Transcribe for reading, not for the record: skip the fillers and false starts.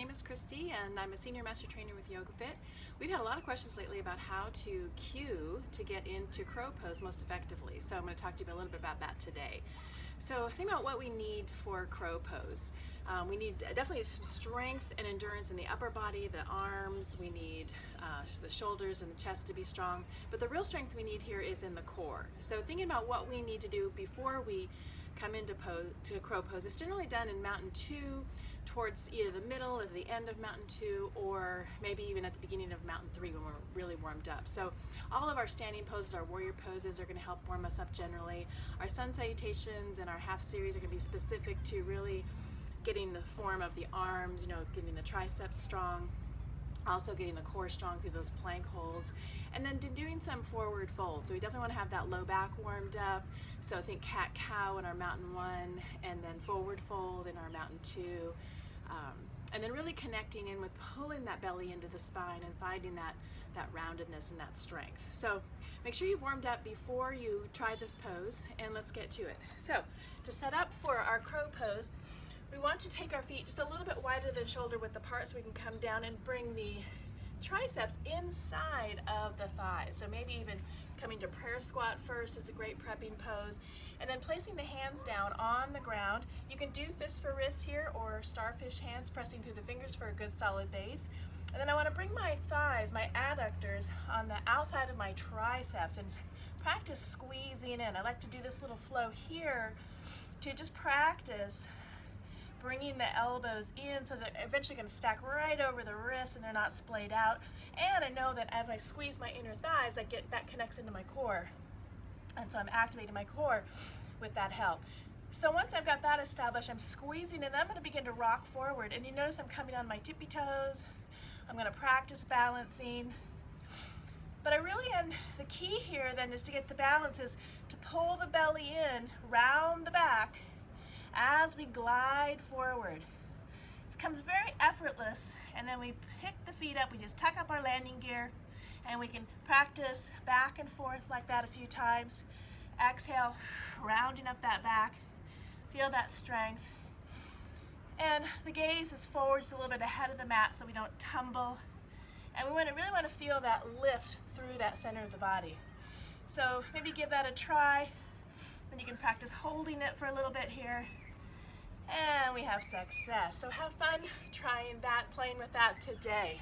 name is Christy and I'm a senior master trainer with YogaFit. We've had a lot of questions lately about how to cue to get into crow pose most effectively. So I'm going to talk to you a little bit about that today. So think about what we need for crow pose. We need definitely some strength and endurance in the upper body, the arms, we need the shoulders and the chest to be strong, but the real strength we need here is in the core. So thinking about what we need to do before we come into crow pose, it's generally done in Mountain 2 towards either the middle or the end of Mountain 2, or maybe even at the beginning of Mountain 3 when we're really warmed up. So all of our standing poses, our warrior poses are going to help warm us up generally. Our sun salutations and our half series are going to be specific to really getting the form of the arms, getting the triceps strong, also getting the core strong through those plank holds, and then doing some forward folds. So we definitely want to have that low back warmed up. So think cat-cow in our Mountain 1, and then forward fold in our Mountain 2. And then really connecting in with pulling that belly into the spine and finding that roundedness and that strength. So make sure you've warmed up before you try this pose, and let's get to it. So to set up for our crow pose, we want to take our feet just a little bit wider than shoulder width apart so we can come down and bring the triceps inside of the thighs. So maybe even coming to prayer squat first is a great prepping pose, and then placing the hands down on the ground. You can do fist for wrist here or starfish hands, pressing through the fingers for a good solid base. And then I want to bring my thighs, my adductors, on the outside of my triceps and practice squeezing in. I like to do this little flow here to just practice bringing the elbows in so they're eventually going to stack right over the wrists and they're not splayed out. And I know that as I squeeze my inner thighs, that connects into my core. And so I'm activating my core with that help. So once I've got that established, I'm squeezing and I'm going to begin to rock forward. And you notice I'm coming on my tippy toes. I'm going to practice balancing. But I really am, the key here then is to get the balance is to pull the belly in, round the back, as we glide forward. It becomes very effortless, and then we pick the feet up, we just tuck up our landing gear, and we can practice back and forth like that a few times. Exhale, rounding up that back, feel that strength. And the gaze is forward just a little bit ahead of the mat so we don't tumble. And we really want to feel that lift through that center of the body. So maybe give that a try. Then you can practice holding it for a little bit here. And we have success. So have fun trying that, playing with that today.